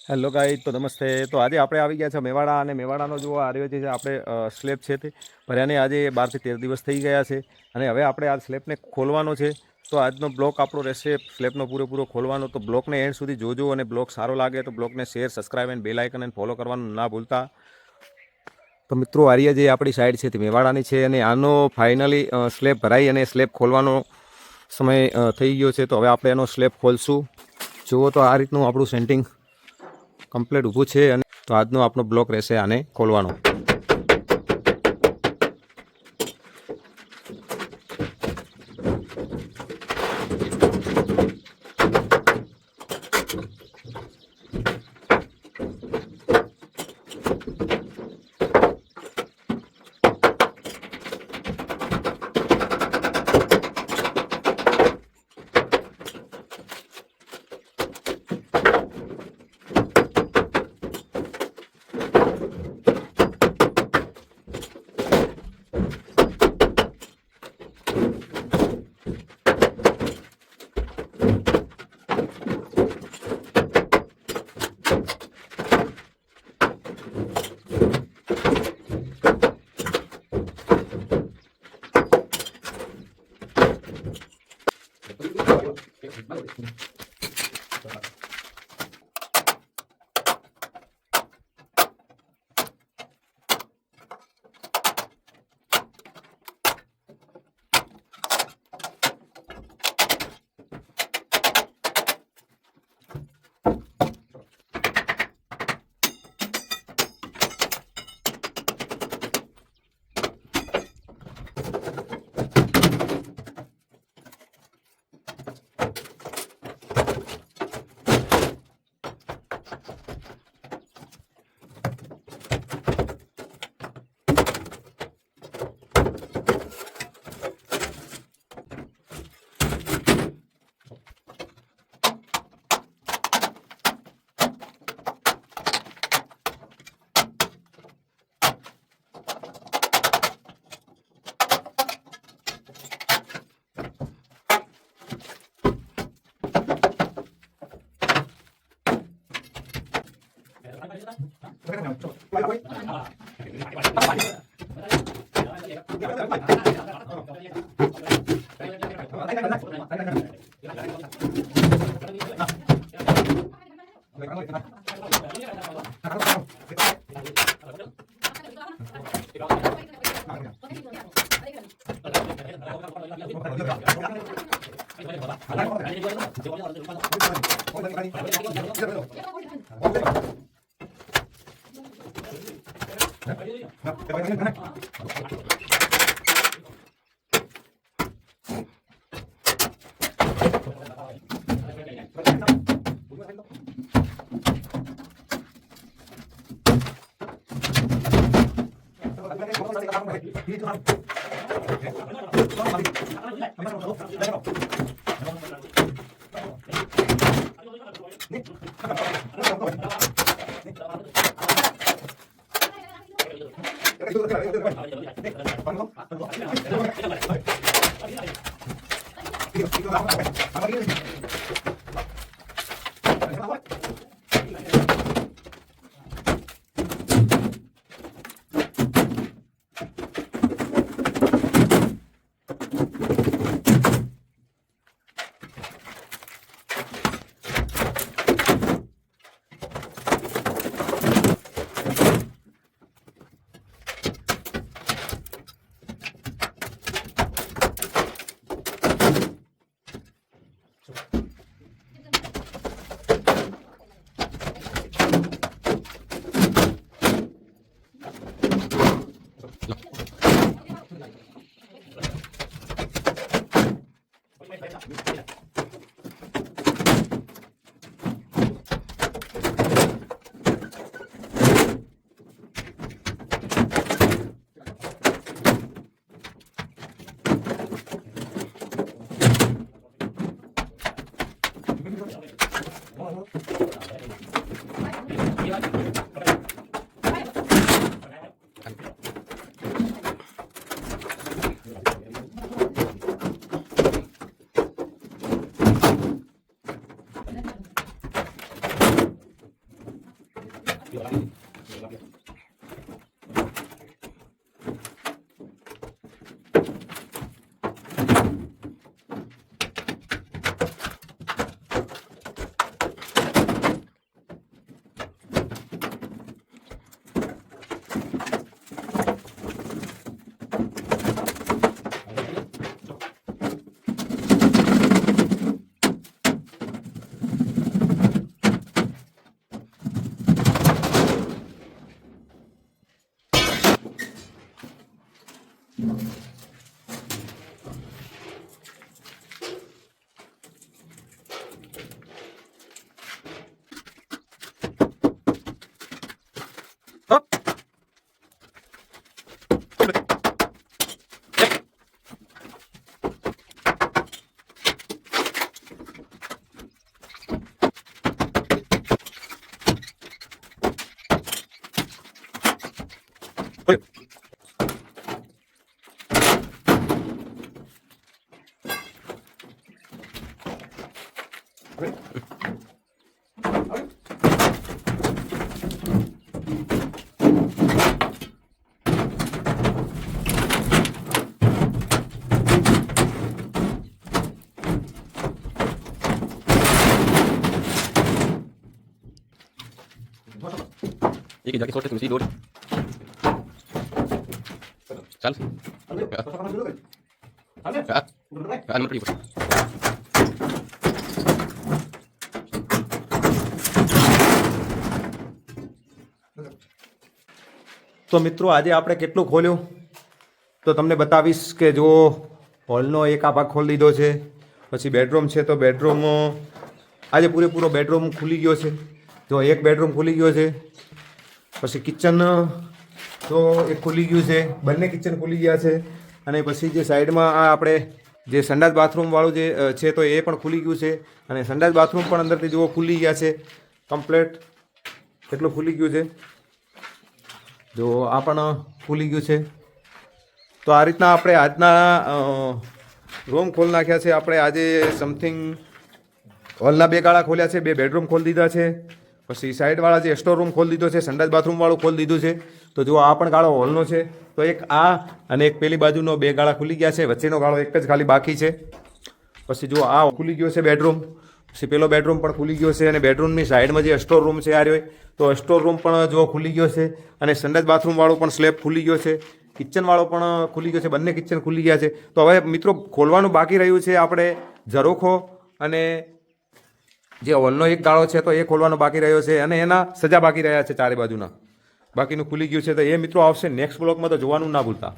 Hello ગાઈ, તો નમસ્તે. તો આજે આપણે આવી ગયા છે મેવાડા, અને મેવાડાનો જો આ રહ્યો છે આપણે સ્લેબ છે તે ભર્યાને આજે 12 થી 13 દિવસ થઈ ગયા છે, અને હવે આપણે આ સ્લેબને ખોલવાનો છે. તો આજનો બ્લોક આપણો રહેશે સ્લેબનો પૂરેપૂરો ખોલવાનો. તો બ્લોકને એન્ડ સુધી જોજો, અને બ્લોક સારો લાગે તો બ્લોકને share, subscribe and bell icon અને ફોલો કરવાનું ના ભૂલતા. તો મિત્રો, આર્યા જે આપણી સાઈડ છે તે મેવાડાની છે, અને આનો ફાઇનલી સ્લેબ ભરાઈ અને સ્લેબ ખોલવાનો સમય થઈ ગયો છે. તો હવે આપણે એનો સ્લેબ ખોલશું. જુઓ તો આ રીતનું આપણું સેન્ટિંગ કમ્પ્લીટ ઊભું છે, અને તો આજનો આપણો બ્લોક રહેશે આને ખોલવાનો. एक ही जाके सोचते तुम सी डोर चल अनमत पड़ी તો મિત્રો આજે આપણે કેટલું ખોલ્યું તો તમને બતાવીશ કે જો હોલનો એક આ ભાગ ખોલી દીધો છે, પછી બેડરૂમ છે તો બેડરૂમ આજે પૂરેપૂરો બેડરૂમ ખુલી ગયો છે, જો એક બેડરૂમ ખુલી ગયો છે, પછી કિચન તો એક ખુલી ગયું છે, બંને કિચન ખુલી ગયા છે, અને પછી જે સાઈડમાં આ આપણે જે સંડાસ બાથરૂમવાળું જે છે તો એ પણ ખુલી ગયું છે, અને સંડાસ બાથરૂમ પણ અંદરથી જુઓ ખુલી ગયા છે કમ્પ્લેટ, એટલું ખુલી ગયું છે, જો આ પણ ખુલી ગયું છે. તો આ રીતના આપણે આજના રૂમ ખોલી નાખ્યા છે. આપણે આજે સમથિંગ હોલના 2 ગાળા ખોલ્યા છે, 2 બેડરૂમ ખોલી દીધા છે, પછી સાઈડવાળા જે સ્ટોર રૂમ ખોલી દીધો છે, સંડાસ બાથરૂમવાળું ખોલી દીધું છે. તો જો આ પણ ગાળો હોલનો છે, તો એક આ અને એક પેલી બાજુનો 2 ગાળા ખુલી ગયા છે, વચ્ચેનો ગાળો એક જ ખાલી બાકી છે. પછી જો આ ખુલી ગયો છે બેડરૂમ, પછી પેલો બેડરૂમ પણ ખુલી ગયો છે, અને બેડરૂમની સાઈડમાં જે સ્ટોર રૂમ છે આ રહ્યો, તો સ્ટોર રૂમ પણ જો ખુલી ગયો છે, અને સંડાસ બાથરૂમવાળો પણ સ્લેબ ખુલી ગયો છે, કિચનવાળો પણ ખુલી ગયો છે, બંને કિચન ખુલી ગયા છે. તો હવે મિત્રો ખોલવાનું બાકી રહ્યું છે આપણે ઝરોખો અને જે હોલનો એક ગાળો છે તો એ ખોલવાનો બાકી રહ્યો છે, અને એના સજા બાકી રહ્યા છે ચારે બાજુના, બાકીનું ખુલી ગયું છે. તો એ મિત્રો આવશે નેક્સ્ટ બ્લોગમાં, તો જોવાનું ના ભૂલતા.